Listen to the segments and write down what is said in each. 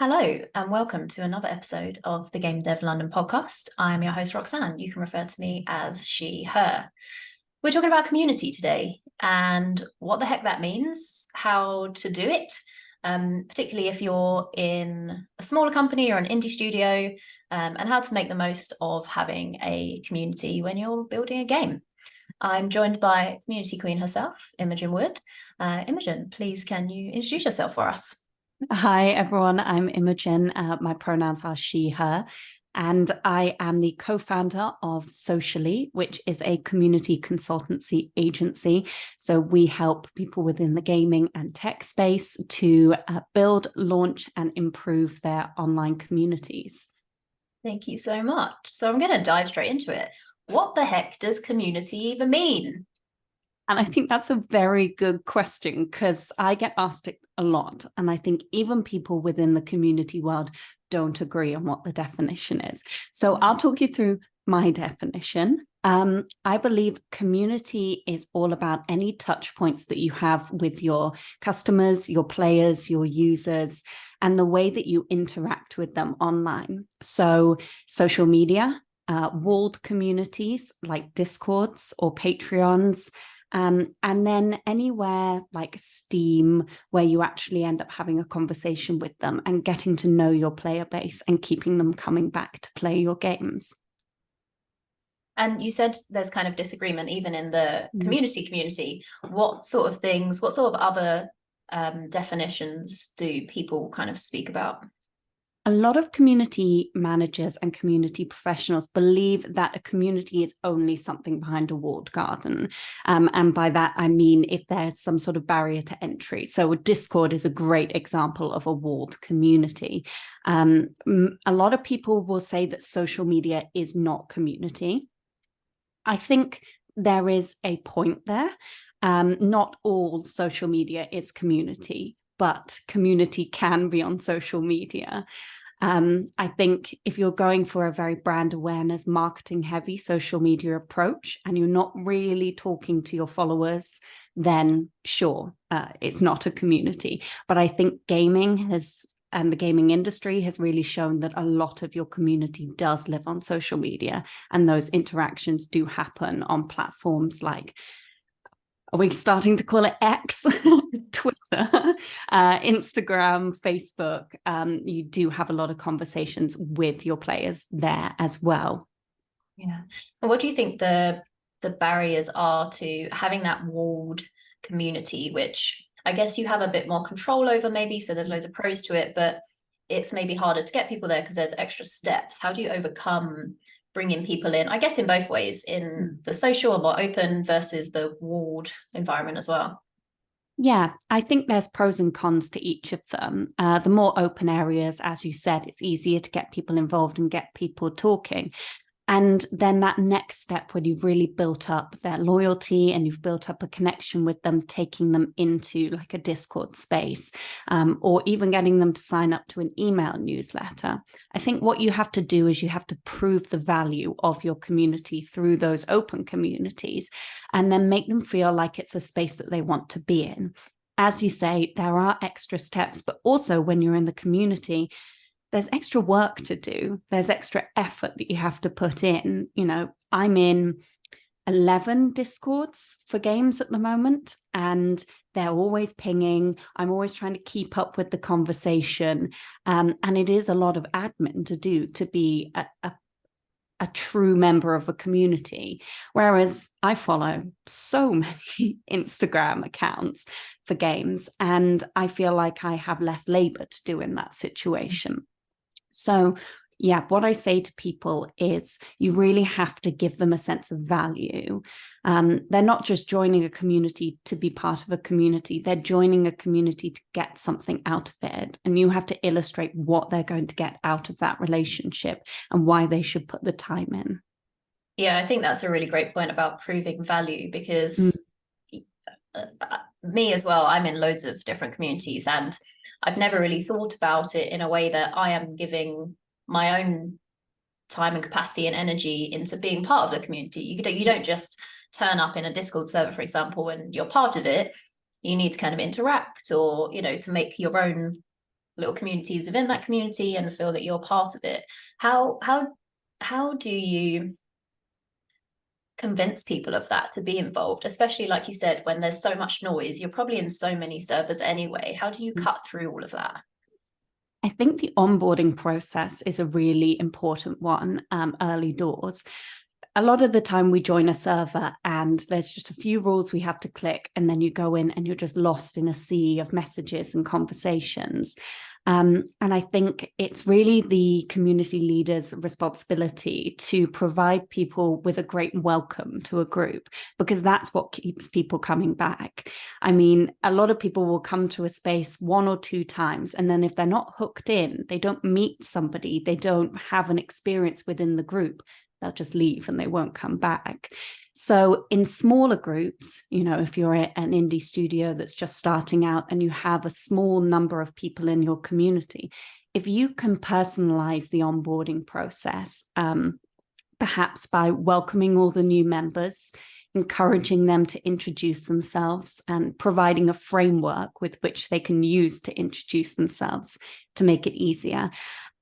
Hello, and welcome to another episode of the Game Dev London podcast. I'm your host, Roxanne. You can refer to me as she, her. We're talking about community today and what the heck that means, how to do it, particularly if you're in a smaller company or an indie studio, and how to make the most of having a community when you're building a game. I'm joined by community queen herself, Imogen Wood. Imogen, please can you introduce yourself for us? Hi, everyone. I'm Imogen. My pronouns are she, her, and I am the co-founder of Socially, which is a community consultancy agency. So we help people within the gaming and tech space to build, launch, and improve their online communities. Thank you so much. So I'm going to dive straight into it. What the heck does community even mean? And I think that's a very good question because I get asked it a lot. And I think even people within the community world don't agree on what the definition is. So I'll talk you through my definition. I believe community is all about any touch points that you have with your customers, your players, your users, and the way that you interact with them online. So social media, walled communities like Discords or Patreons, and then anywhere like Steam, where you actually end up having a conversation with them and getting to know your player base and keeping them coming back to play your games. And you said there's kind of disagreement even in the community. What sort of things, what sort of other definitions do people kind of speak about? A lot of community managers and community professionals believe that a community is only something behind a walled garden. And by that, I mean if there's some sort of barrier to entry. So a Discord is a great example of a walled community. A lot of people will say that social media is not community. I think there is a point there. Not all social media is community, but community can be on social media. I think if you're going for a very brand awareness, marketing heavy social media approach, and you're not really talking to your followers, then sure, it's not a community. But I think gaming and the gaming industry has really shown that a lot of your community does live on social media, and those interactions do happen on platforms like, are we starting to call it X, Twitter, Instagram, Facebook? You do have a lot of conversations with your players there as well. Yeah. And what do you think the barriers are to having that walled community, which I guess you have a bit more control over maybe, so there's loads of pros to it, but it's maybe harder to get people there because there's extra steps. How do you overcome bringing people in, I guess in both ways, in the social and more open versus the walled environment as well? Yeah, I think there's pros and cons to each of them. The more open areas, as you said, it's easier to get people involved and get people talking. And then that next step, when you've really built up their loyalty and you've built up a connection with them, taking them into like a Discord space, or even getting them to sign up to an email newsletter. I think what you have to do is you have to prove the value of your community through those open communities, and then make them feel like it's a space that they want to be in. As you say, there are extra steps, but also when you're in the community, there's extra work to do. There's extra effort that you have to put in. You know, I'm in 11 Discords for games at the moment, and they're always pinging. I'm always trying to keep up with the conversation. And it is a lot of admin to do to be a true member of a community. Whereas I follow so many Instagram accounts for games, and I feel like I have less labor to do in that situation. So, yeah, what I say to people is you really have to give them a sense of value. They're not just joining a community to be part of a community. They're joining a community to get something out of it. And you have to illustrate what they're going to get out of that relationship and why they should put the time in. Yeah, I think that's a really great point about proving value because me as well, I'm in loads of different communities and I've never really thought about it in a way that I am giving my own time and capacity and energy into being part of the community. You don't just turn up in a Discord server, for example, and you're part of it. You need to kind of interact or, to make your own little communities within that community and feel that you're part of it. How do you convince people of that to be involved, especially like you said, when there's so much noise? You're probably in so many servers anyway. How do you cut through all of that? I think the onboarding process is a really important one, early doors. A lot of the time we join a server and there's just a few rules we have to click, and then you go in and you're just lost in a sea of messages and conversations. And I think it's really the community leader's responsibility to provide people with a great welcome to a group, because that's what keeps people coming back. I mean, a lot of people will come to a space 1 or 2 times, and then if they're not hooked in, they don't meet somebody, they don't have an experience within the group, they'll just leave and they won't come back. So in smaller groups, if you're an indie studio that's just starting out and you have a small number of people in your community, if you can personalize the onboarding process, perhaps by welcoming all the new members, encouraging them to introduce themselves, and providing a framework with which they can use to introduce themselves to make it easier.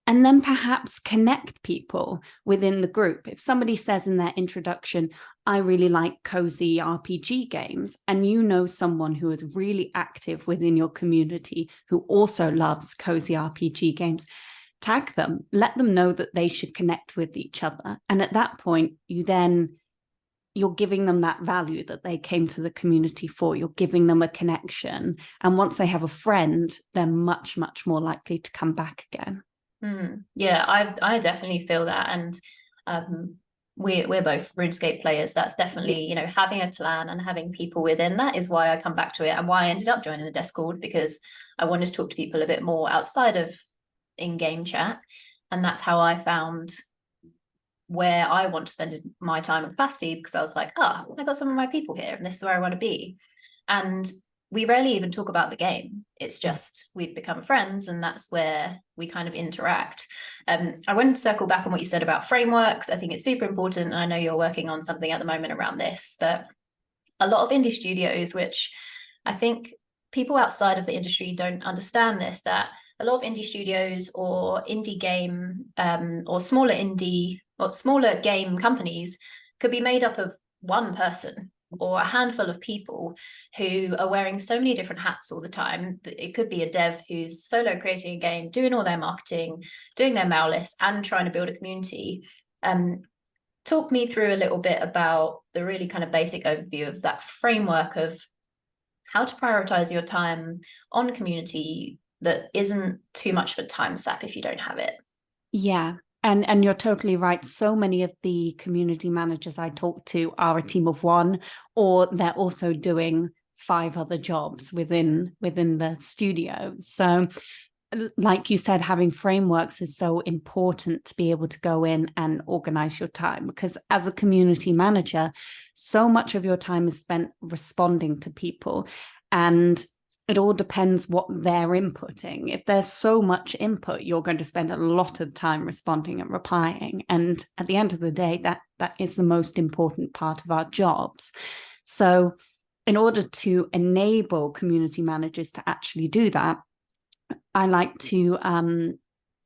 And then perhaps connect people within the group. If somebody says in their introduction, I really like cozy RPG games, and you know someone who is really active within your community who also loves cozy RPG games, tag them, let them know that they should connect with each other. And at that point, you're giving them that value that they came to the community for. You're giving them a connection. And once they have a friend, they're much, much more likely to come back again. Yeah, I definitely feel that. And we're both RuneScape players. That's definitely, having a clan and having people within that is why I come back to it, and why I ended up joining the Discord, because I wanted to talk to people a bit more outside of in-game chat. And that's how I found where I want to spend my time and capacity, because I was like, I got some of my people here and this is where I want to be. And we rarely even talk about the game. It's just we've become friends, and that's where we kind of interact. I want to circle back on what you said about frameworks. I think it's super important, and I know you're working on something at the moment around this, that a lot of indie studios, which I think people outside of the industry don't understand this, that a lot of indie studios or indie game or smaller game companies could be made up of one person or a handful of people who are wearing so many different hats all the time. It could be a dev who's solo creating a game, doing all their marketing, doing their mail list, and trying to build a community. Talk me through a little bit about the really kind of basic overview of that framework of how to prioritize your time on community that isn't too much of a time sap if you don't have it. Yeah. And you're totally right. So many of the community managers I talk to are a team of one, or they're also doing 5 other jobs within the studio. So like you said, having frameworks is so important to be able to go in and organize your time, because as a community manager, so much of your time is spent responding to people, and it all depends what they're inputting. If there's so much input, you're going to spend a lot of time responding and replying. And at the end of the day, that is the most important part of our jobs. So in order to enable community managers to actually do that, I like to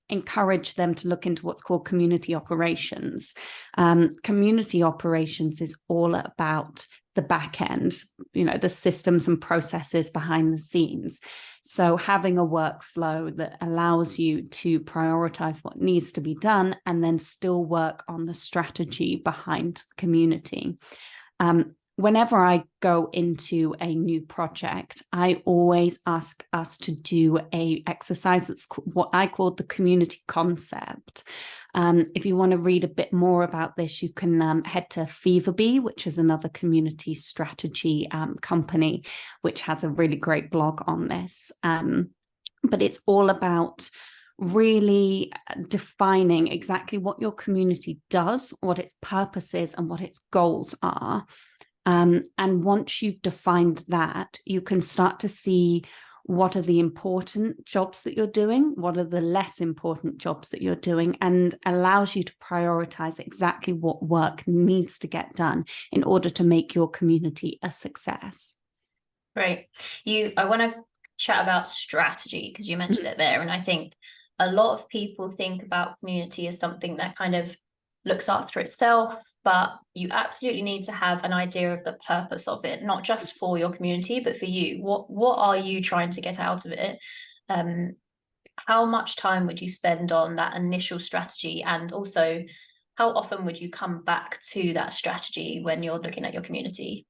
encourage them to look into what's called community operations. Community operations is all about the back end, the systems and processes behind the scenes. So having a workflow that allows you to prioritize what needs to be done and then still work on the strategy behind the community. Whenever I go into a new project, I always ask us to do a exercise that's what I call the community concept. If you want to read a bit more about this, you can head to Feverbee, which is another community strategy company, which has a really great blog on this. But it's all about really defining exactly what your community does, what its purpose is, and what its goals are. And once you've defined that, you can start to see what are the important jobs that you're doing, what are the less important jobs that you're doing, and allows you to prioritize exactly what work needs to get done in order to make your community a success. Great. I want to chat about strategy, because you mentioned it there. And I think a lot of people think about community as something that kind of looks after itself, but you absolutely need to have an idea of the purpose of it, not just for your community, but for you. What are you trying to get out of it? How much time would you spend on that initial strategy? And also, how often would you come back to that strategy when you're looking at your community?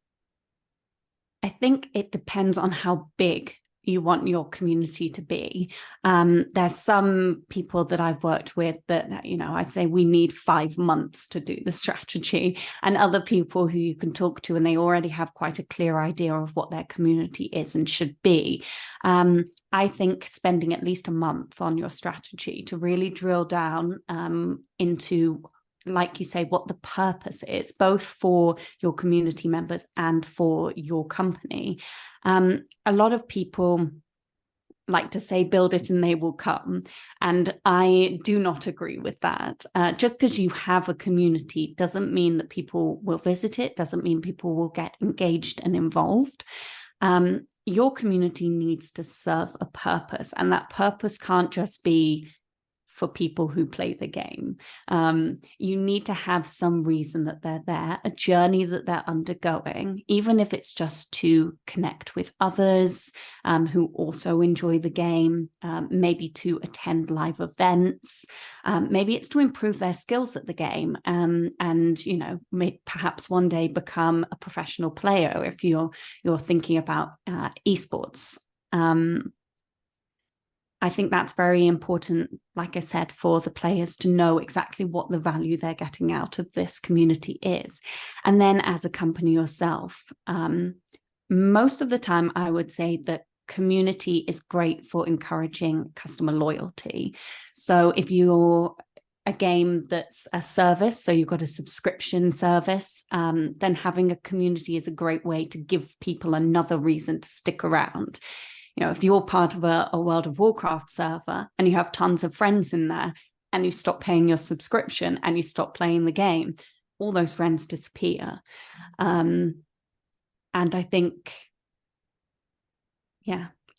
I think it depends on how big you want your community to be. There's some people that I've worked with that, I'd say we need 5 months to do the strategy, and other people who you can talk to and they already have quite a clear idea of what their community is and should be. I think spending at least a month on your strategy to really drill down into, like you say, what the purpose is, both for your community members and for your company. A lot of people like to say, build it and they will come. And I do not agree with that. Just because you have a community doesn't mean that people will visit it, doesn't mean people will get engaged and involved. Your community needs to serve a purpose, and that purpose can't just be for people who play the game. You need to have some reason that they're there, a journey that they're undergoing, even if it's just to connect with others who also enjoy the game, maybe to attend live events, maybe it's to improve their skills at the game, and perhaps one day become a professional player if you're thinking about esports. I think that's very important, like I said, for the players to know exactly what the value they're getting out of this community is. And then as a company yourself, most of the time, I would say that community is great for encouraging customer loyalty. So if you're a game that's a service, so you've got a subscription service, then having a community is a great way to give people another reason to stick around. If you're part of a World of Warcraft server and you have tons of friends in there and you stop paying your subscription and you stop playing the game, all those friends disappear. And I think,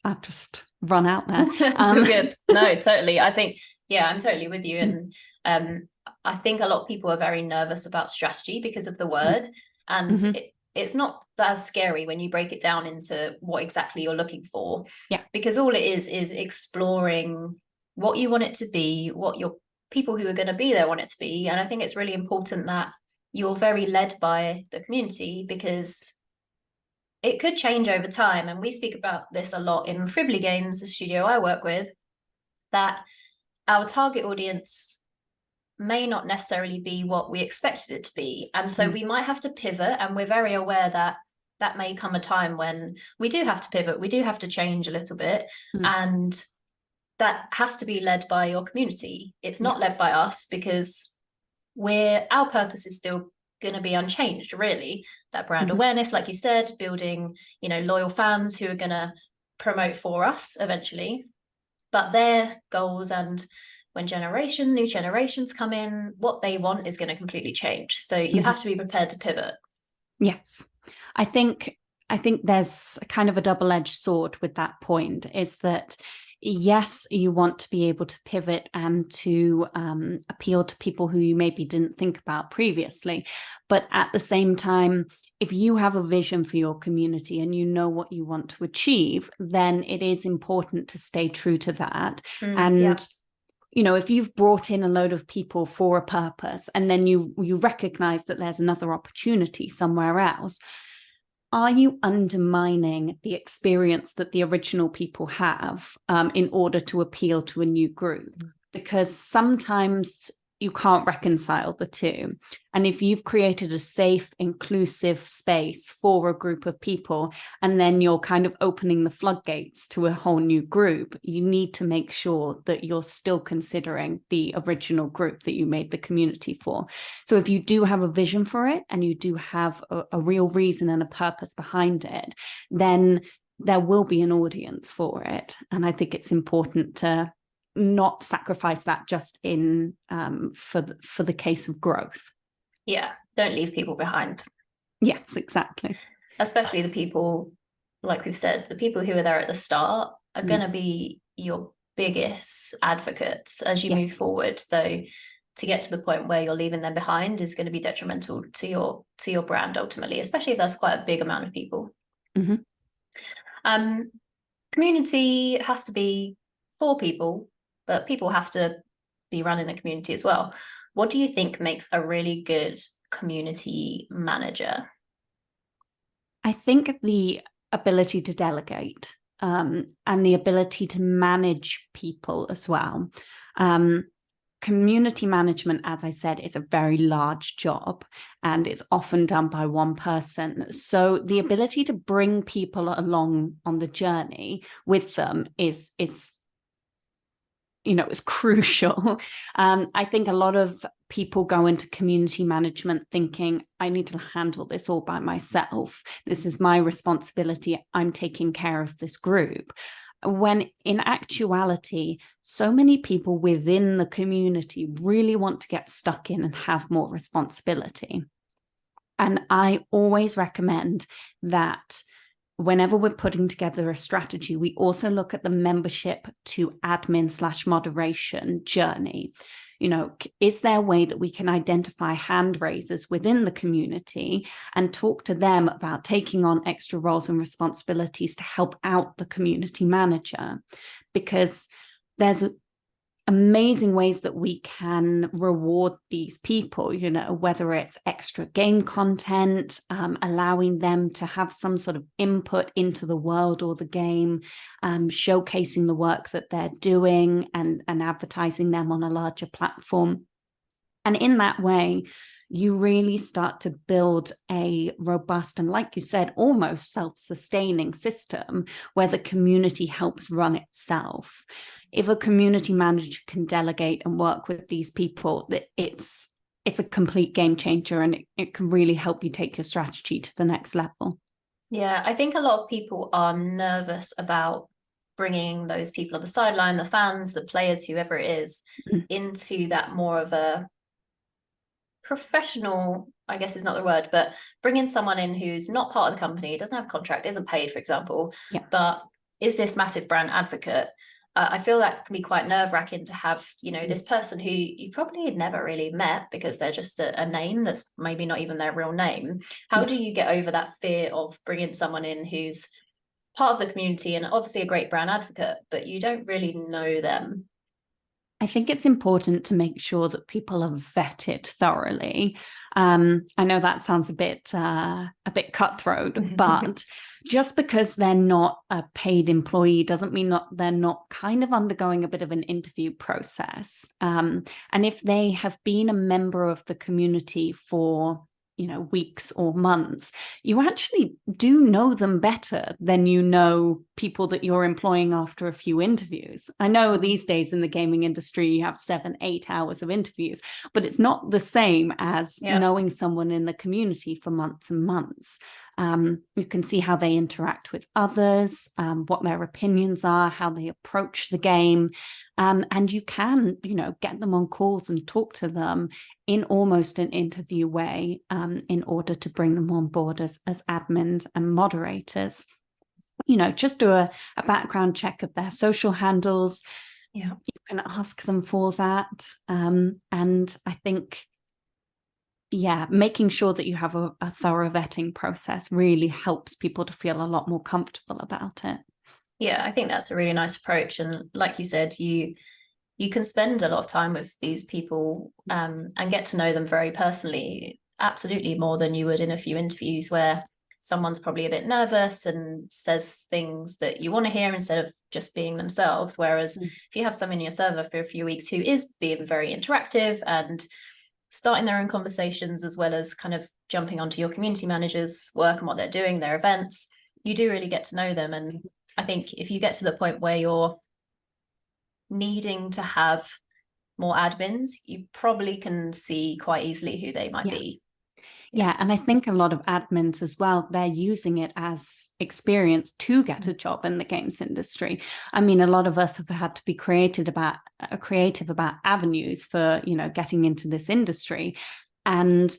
I've just run out there. So good. No, totally. I think, I'm totally with you. And I think a lot of people are very nervous about strategy because of the word. And it's not as scary when you break it down into what exactly you're looking for. Yeah. Because all it is exploring what you want it to be, what your people who are going to be there want it to be. And I think it's really important that you're very led by the community, because it could change over time. And we speak about this a lot in Fribly Games, the studio I work with, that our target audience may not necessarily be what we expected it to be. And so we might have to pivot, and we're very aware that that may come a time when we do have to pivot, we do have to change a little bit. And that has to be led by your community. It's not led by us, because our purpose is still going to be unchanged, really. That brand awareness, like you said, building, loyal fans who are going to promote for us eventually. But their goals, and when new generations come in, what they want is going to completely change. So you have to be prepared to pivot. Yes. I think there's a kind of a double-edged sword with that point, is that yes, you want to be able to pivot and to appeal to people who you maybe didn't think about previously. But at the same time, if you have a vision for your community and you know what you want to achieve, then it is important to stay true to that. If you've brought in a load of people for a purpose and then you recognize that there's another opportunity somewhere else, are you undermining the experience that the original people have in order to appeal to a new group? Because sometimes you can't reconcile the two. And if you've created a safe, inclusive space for a group of people, and then you're kind of opening the floodgates to a whole new group, you need to make sure that you're still considering the original group that you made the community for. So if you do have a vision for it and you do have a real reason and a purpose behind it, then there will be an audience for it. And I think it's important to not sacrifice that just in for the case of growth. Don't leave people behind. Yes, exactly. Especially the people like we've said, the people who are there at the start are going Mm. to be your biggest advocates as you move Yes. forward. So to get to the point where you're leaving them behind is going to be detrimental to your brand ultimately, especially if that's quite a big amount of people. Mm-hmm. Um, community has to be for people, but people have to be running the community as well. What do you think makes a really good community manager? I think the ability to delegate, and the ability to manage people as well. Community management, as I said, is a very large job and it's often done by one person. So the ability to bring people along on the journey with them is crucial. I think a lot of people go into community management thinking, I need to handle this all by myself. This is my responsibility. I'm taking care of this group. When in actuality, so many people within the community really want to get stuck in and have more responsibility. And I always recommend that whenever we're putting together a strategy, we also look at the membership to admin/moderation journey. Is there a way that we can identify hand raisers within the community and talk to them about taking on extra roles and responsibilities to help out the community manager? Because there's amazing ways that we can reward these people, whether it's extra game content, allowing them to have some sort of input into the world or the game, showcasing the work that they're doing and advertising them on a larger platform. And in that way, you really start to build a robust and, like you said, almost self-sustaining system where the community helps run itself. If a community manager can delegate and work with these people, it's a complete game changer, and it can really help you take your strategy to the next level. Yeah, I think a lot of people are nervous about bringing those people on the sideline, the fans, the players, whoever it is, into that more of a professional, I guess is not the word, but bringing someone in who's not part of the company, doesn't have a contract, isn't paid, for example, Yeah. but is this massive brand advocate. I feel that can be quite nerve-wracking to have, this person who you probably never really met because they're just a name that's maybe not even their real name. How do you get over that fear of bringing someone in who's part of the community and obviously a great brand advocate, but you don't really know them? I think it's important to make sure that people are vetted thoroughly. I know that sounds a bit cutthroat, but just because they're not a paid employee doesn't mean that they're not kind of undergoing a bit of an interview process. And if they have been a member of the community for weeks or months, you actually do know them better than people that you're employing after a few interviews. I know these days in the gaming industry, you have 7-8 hours of interviews, but it's not the same as knowing someone in the community for months and months. You can see how they interact with others, what their opinions are, how they approach the game. And you can, get them on calls and talk to them in almost an interview way, in order to bring them on board as admins and moderators. Just do a background check of their social handles. Yeah. You can ask them for that. And I think, making sure that you have a thorough vetting process really helps people to feel a lot more comfortable about it. Yeah, I think that's a really nice approach. And like you said, you can spend a lot of time with these people, and get to know them very personally, absolutely more than you would in a few interviews where someone's probably a bit nervous and says things that you want to hear instead of just being themselves. Whereas if you have someone in your server for a few weeks who is being very interactive and starting their own conversations, as well as kind of jumping onto your community manager's work and what they're doing, their events, you do really get to know them. And I think if you get to the point where you're needing to have more admins, you probably can see quite easily who they might be. Yeah, and I think a lot of admins as well, they're using it as experience to get a job in the games industry. I mean, a lot of us have had to be creative about avenues for, getting into this industry. And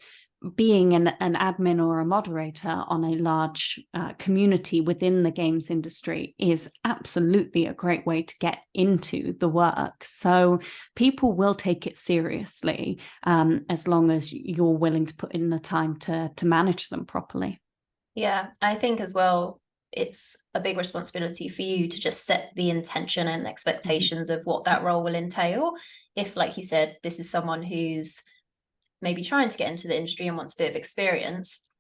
being an admin or a moderator on a large community within the games industry is absolutely a great way to get into the work. So people will take it seriously, as long as you're willing to put in the time to manage them properly. Yeah, I think as well, it's a big responsibility for you to just set the intention and expectations of what that role will entail. If, like you said, this is someone who's maybe trying to get into the industry and wants a bit of experience,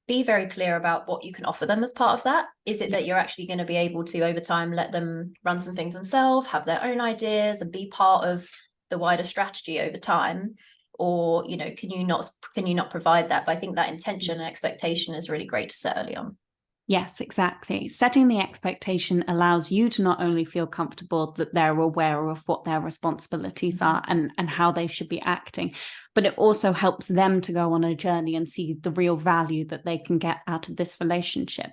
be very clear about what you can offer them as part of that. Is it that you're actually going to be able to, over time, let them run some things themselves, have their own ideas, and be part of the wider strategy over time? Or, can you not provide that? But I think that intention and expectation is really great to set early on. Yes, exactly. Setting the expectation allows you to not only feel comfortable that they're aware of what their responsibilities are and how they should be acting, but it also helps them to go on a journey and see the real value that they can get out of this relationship.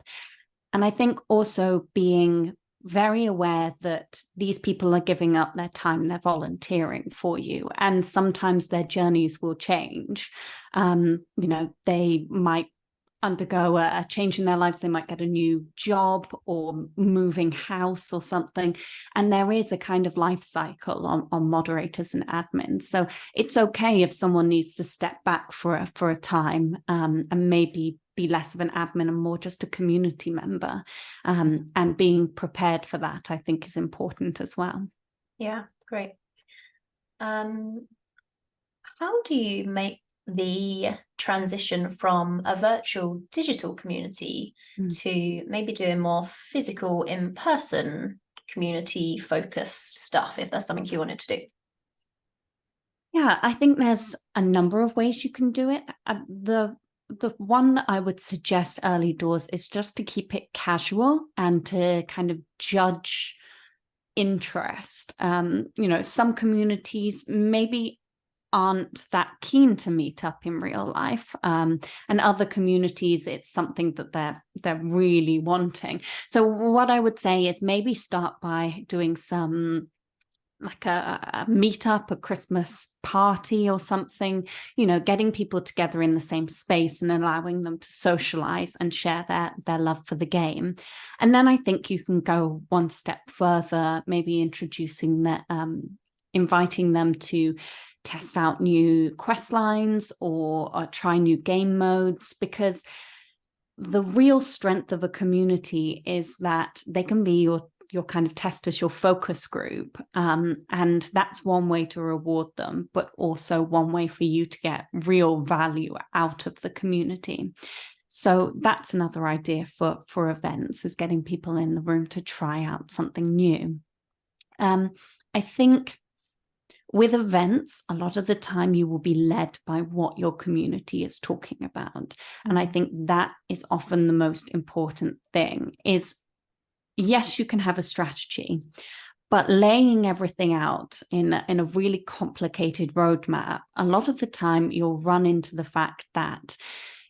And I think also being very aware that these people are giving up their time, they're volunteering for you, and sometimes their journeys will change. They might undergo a change in their lives. They might get a new job or moving house or something. And there is a kind of life cycle on moderators and admins. So it's okay if someone needs to step back for a time, and maybe be less of an admin and more just a community member. And being prepared for that, I think, is important as well. Yeah, great. How do you make the transition from a virtual digital community to maybe doing more physical in-person community focused stuff, if that's something you wanted to do? Yeah, I think there's a number of ways you can do it. The one that I would suggest early doors is just to keep it casual and to kind of judge interest. Some communities maybe aren't that keen to meet up in real life, and other communities it's something that they're really wanting. So what I would say is maybe start by doing some, like a meetup, a Christmas party or something, getting people together in the same space and allowing them to socialize and share their love for the game. And then I think you can go one step further, maybe inviting them to test out new quest lines or try new game modes, because the real strength of a community is that they can be your kind of testers, your focus group. And that's one way to reward them, but also one way for you to get real value out of the community. So that's another idea for events, is getting people in the room to try out something new. I think with events, a lot of the time you will be led by what your community is talking about. And I think that is often the most important thing. Is yes, you can have a strategy, but laying everything out in a really complicated roadmap, a lot of the time you'll run into the fact that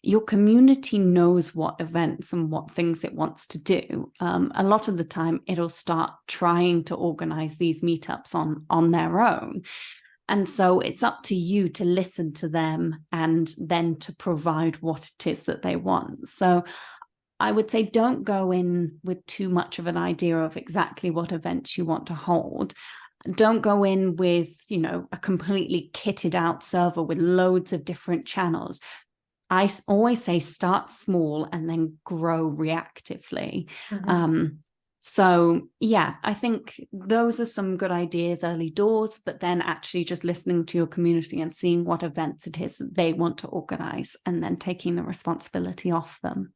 your community knows what events and what things it wants to do. A lot of the time it'll start trying to organize these meetups on their own. And so it's up to you to listen to them and then to provide what it is that they want. So I would say don't go in with too much of an idea of exactly what events you want to hold. Don't go in with, a completely kitted out server with loads of different channels. I always say start small and then grow reactively. So yeah, I think those are some good ideas early doors, but then actually just listening to your community and seeing what events it is that they want to organize and then taking the responsibility off them.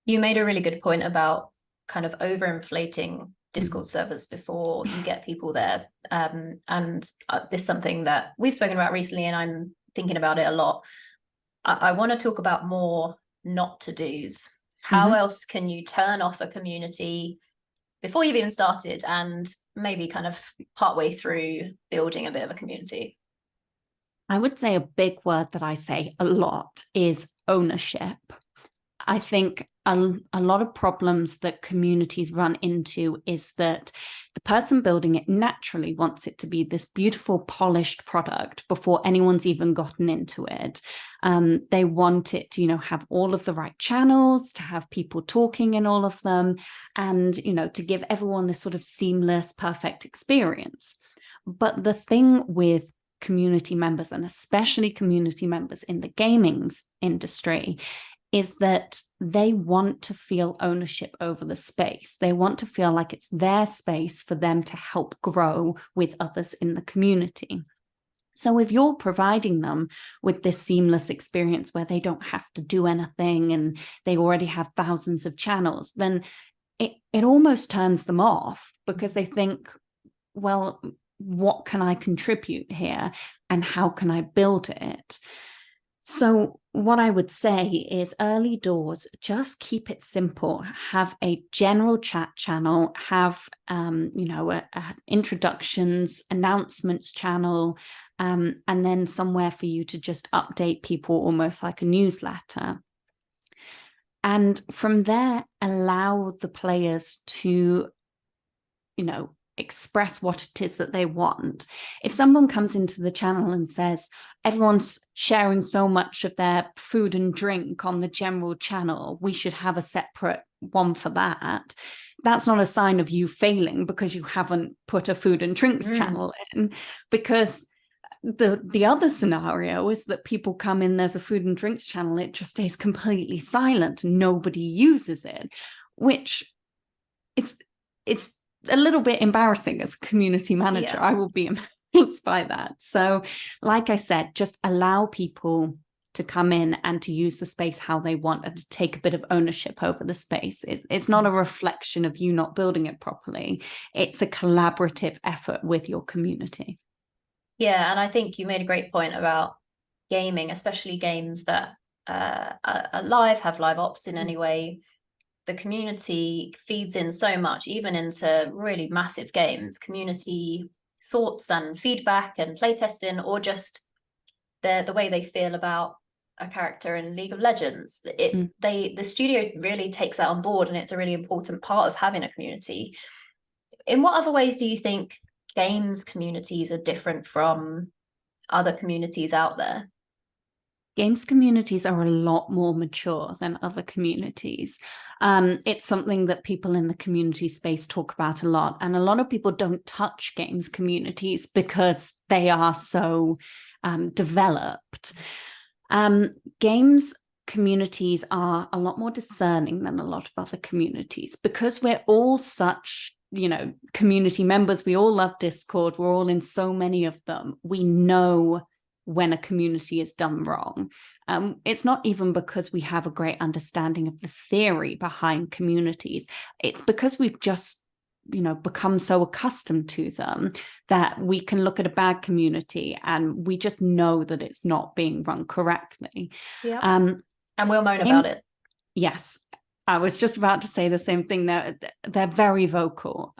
You made a really good point about kind of overinflating Discord servers before you get people there. And this is something that we've spoken about recently, and I'm thinking about it a lot. I want to talk about more not to do's. How else can you turn off a community before you've even started and maybe kind of partway through building a bit of a community? I would say a big word that I say a lot is ownership. I think a lot of problems that communities run into is that the person building it naturally wants it to be this beautiful, polished product before anyone's even gotten into it. They want it to, have all of the right channels, to have people talking in all of them, and, to give everyone this sort of seamless, perfect experience. But the thing with community members, and especially community members in the gaming industry, is that they want to feel ownership over the space. They want to feel like it's their space for them to help grow with others in the community. So if you're providing them with this seamless experience where they don't have to do anything and they already have thousands of channels, then it almost turns them off, because they think, well, what can I contribute here and how can I build it? So what I would say is early doors, just keep it simple. Have a general chat channel, have, introductions, announcements channel, and then somewhere for you to just update people, almost like a newsletter. And from there, allow the players to, express what it is that they want. If someone comes into the channel and says, everyone's sharing so much of their food and drink on the general channel, we should have a separate one for that, that's not a sign of you failing because you haven't put a food and drinks channel in. Because the other scenario is that people come in, there's a food and drinks channel, it just stays completely silent, nobody uses it, which it's a little bit embarrassing as a community manager. Yeah. I will be embarrassed by that. So like I said, just allow people to come in and to use the space how they want and to take a bit of ownership over the space. It's not a reflection of you not building it properly. It's a collaborative effort with your community. Yeah, and I think you made a great point about gaming, especially games that are live, have live ops in any way. The community feeds in so much, even into really massive games, community thoughts and feedback and playtesting, or just the way they feel about a character in League of Legends. The studio really takes that on board, and it's a really important part of having a community. In what other ways do you think games communities are different from other communities out there? Games communities are a lot more mature than other communities. It's something that people in the community space talk about a lot. And a lot of people don't touch games communities because they are so developed. Games communities are a lot more discerning than a lot of other communities, because we're all such, community members. We all love Discord. We're all in so many of them. We know when a community is done wrong. It's not even because we have a great understanding of the theory behind communities. It's because we've just, become so accustomed to them that we can look at a bad community and we just know that it's not being run correctly. Yeah. And we'll moan about it. Yes. I was just about to say the same thing. They're very vocal,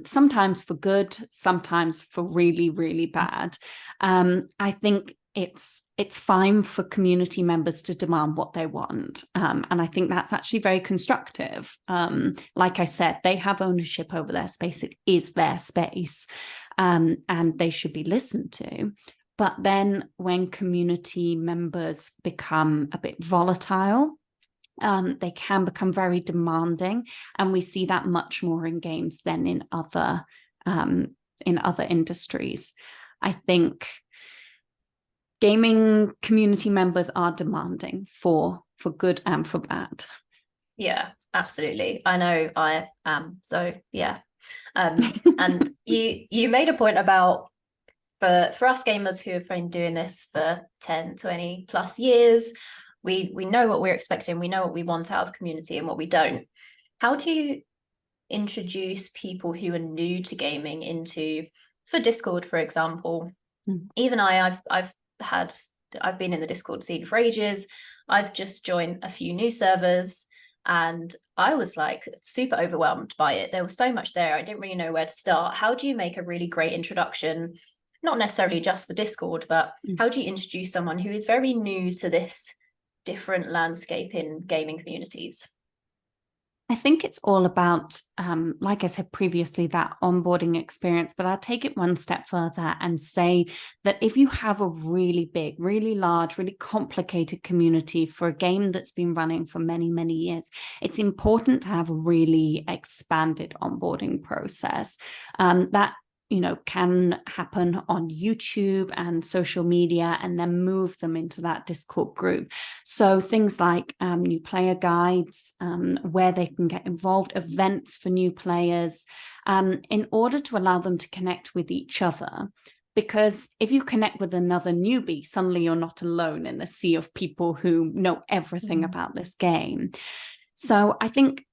sometimes for good, sometimes for really, really bad. I think it's fine for community members to demand what they want. And I think that's actually very constructive. Like I said, they have ownership over their space. It is their space, and they should be listened to. But then when community members become a bit volatile, they can become very demanding, and we see that much more in games than in other industries. I think gaming community members are demanding for good and for bad. Yeah, absolutely. I know I am. So yeah. And you made a point about for us gamers who have been doing this for 10, 20 plus years, we know what we're expecting, we know what we want out of community and what we don't. How do you introduce people who are new to gaming into, for Discord, for example? Even I've been in the Discord scene for ages. I've just joined a few new servers and I was like super overwhelmed by it. There was so much there. I didn't really know where to start. How do you make a really great introduction, not necessarily just for Discord, but how do you introduce someone who is very new to this different landscape in gaming communities? I think it's all about, like I said previously, that onboarding experience, but I'll take it one step further and say that if you have a really big, really large, really complicated community for a game that's been running for many, many years, it's important to have a really expanded onboarding process. That can happen on YouTube and social media, and then move them into that Discord group. So things like new player guides, where they can get involved, events for new players, in order to allow them to connect with each other. Because if you connect with another newbie, suddenly you're not alone in a sea of people who know everything about this game. So I think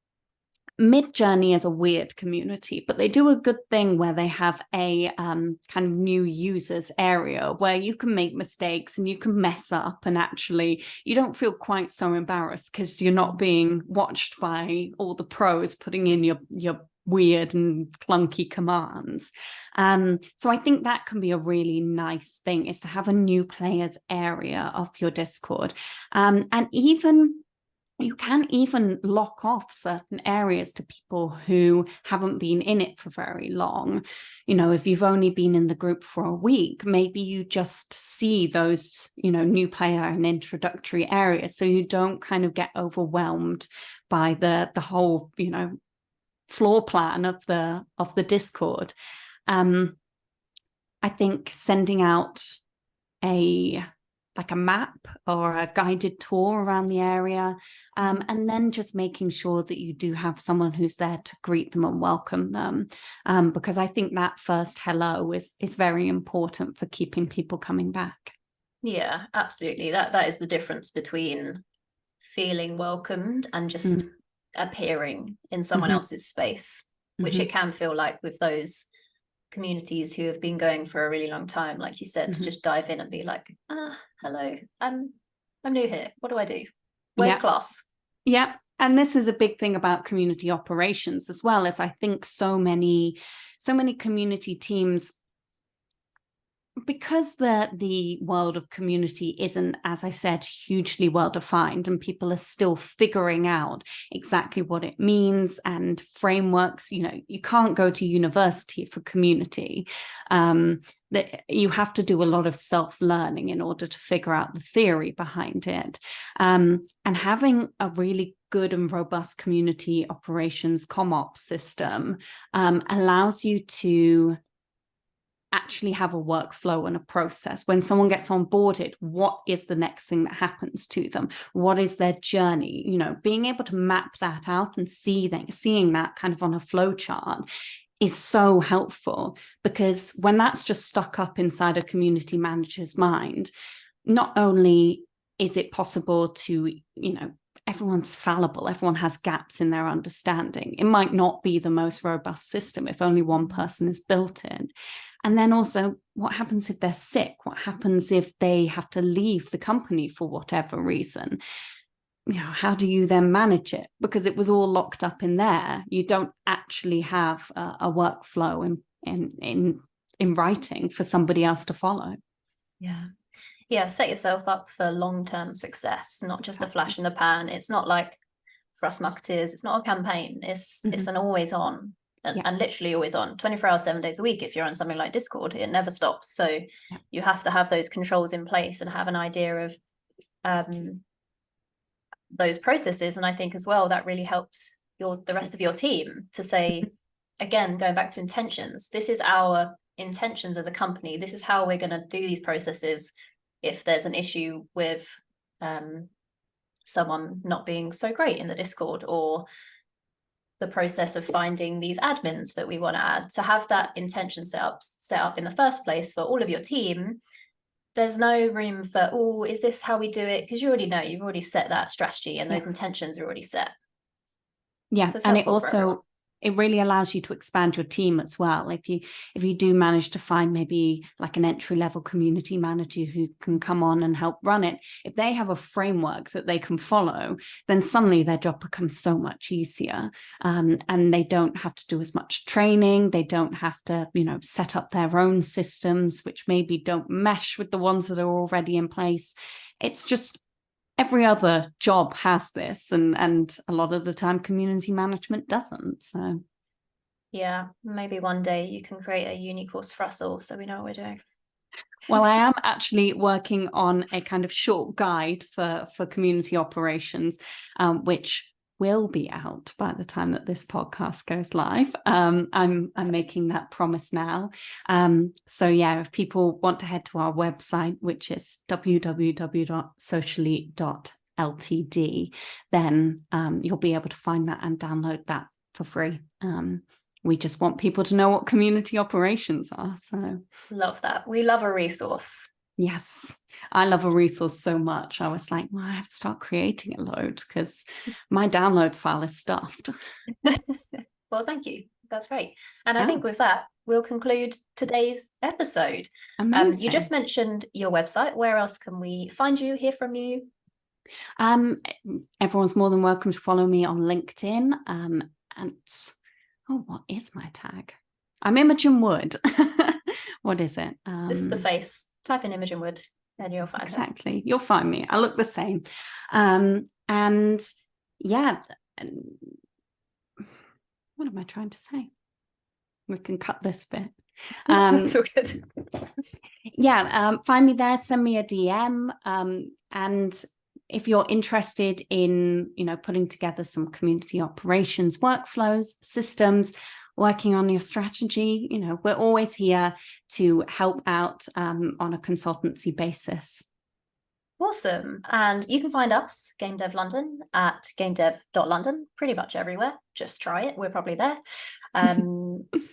Midjourney is a weird community, but they do a good thing where they have a kind of new users area where you can make mistakes and you can mess up, and actually you don't feel quite so embarrassed because you're not being watched by all the pros putting in your weird and clunky commands. So I think that can be a really nice thing, is to have a new players area of your Discord. And you can even lock off certain areas to people who haven't been in it for very long. If you've only been in the group for a week, maybe you just see those, new player and introductory areas, so you don't kind of get overwhelmed by the whole, floor plan of the Discord. I think sending out a map or a guided tour around the area, and then just making sure that you do have someone who's there to greet them and welcome them, because I think that first hello is very important for keeping people coming back. Yeah, absolutely. That is the difference between feeling welcomed and just appearing in someone else's space, which it can feel like with those communities who have been going for a really long time, like you said, to just dive in and be like, hello, I'm new here, what do I do, where's class? Yeah. And this is a big thing about community operations as well, as I think so many community teams, because the world of community isn't, as I said, hugely well defined, and people are still figuring out exactly what it means and frameworks. You can't go to university for community. That you have to do a lot of self-learning in order to figure out the theory behind it. And having a really good and robust community operations ComOps system allows you to actually have a workflow and a process. When someone gets onboarded, what is the next thing that happens to them? What is their journey? Being able to map that out and seeing that kind of on a flow chart is so helpful, because when that's just stuck up inside a community manager's mind, not only is it possible to, everyone's fallible, everyone has gaps in their understanding. It might not be the most robust system if only one person is built in. And then also, what happens if they're sick? What happens if they have to leave the company for whatever reason? How do you then manage it? Because it was all locked up in there. You don't actually have a workflow in writing for somebody else to follow. Yeah, set yourself up for long-term success, not just a flash in the pan. It's not like, for us marketers, it's not a campaign. It's an always on. And literally always on, 24 hours, 7 days a week. If you're on something like Discord, it never stops. So you have to have those controls in place and have an idea of those processes. And I think as well, that really helps the rest of your team to say, again, going back to intentions, this is our intentions as a company. This is how we're going to do these processes if there's an issue with someone not being so great in the Discord, or the process of finding these admins that we want to add. To have that intention set up in the first place for all of your team, there's no room for, oh, is this how we do it? Because you already know, you've already set that strategy and those intentions are already set. Yeah, so and it really allows you to expand your team as well. If you do manage to find maybe like an entry-level community manager who can come on and help run it, if they have a framework that they can follow, then suddenly their job becomes so much easier. And they don't have to do as much training. They don't have to, set up their own systems, which maybe don't mesh with the ones that are already in place. It's just every other job has this, and a lot of the time community management doesn't. So yeah, maybe one day you can create a uni course for us all so we know what we're doing. well, I am actually working on a kind of short guide for community operations, which will be out by the time that this podcast goes live. I'm making that promise now. So yeah, if people want to head to our website, which is www.socially.ltd, then you'll be able to find that and download that for free. We just want people to know what community operations are. So love that. We love a resource. yes, I love a resource so much. I was like, well, I have to start creating a load because my downloads file is stuffed. Well, thank you. That's great. And I think with that, we'll conclude today's episode. Amazing. You just mentioned your website. Where else can we find you, hear from you? Everyone's more than welcome to follow me on LinkedIn. And what is my tag? I'm Imogen Wood. What is it? This is the face. Type in Imogen Wood and you'll find exactly. Her. You'll find me. I look the same. And yeah, what am I trying to say? We can cut this bit. That's all good. Yeah, find me there. Send me a DM. And if you're interested in, putting together some community operations, workflows, systems, working on your strategy, we're always here to help out on a consultancy basis. Awesome. And you can find us, Game Dev London, at gamedev.london, pretty much everywhere. Just try it. We're probably there.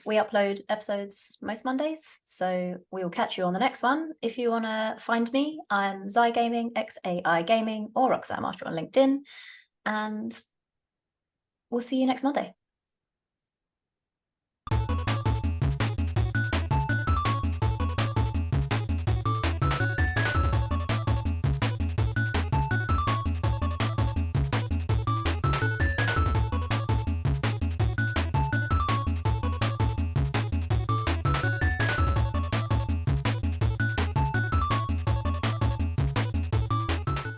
We upload episodes most Mondays, so we will catch you on the next one. If you want to find me, I'm Zai Gaming, XAI Gaming, or Roxanne Marshall on LinkedIn. And we'll see you next Monday.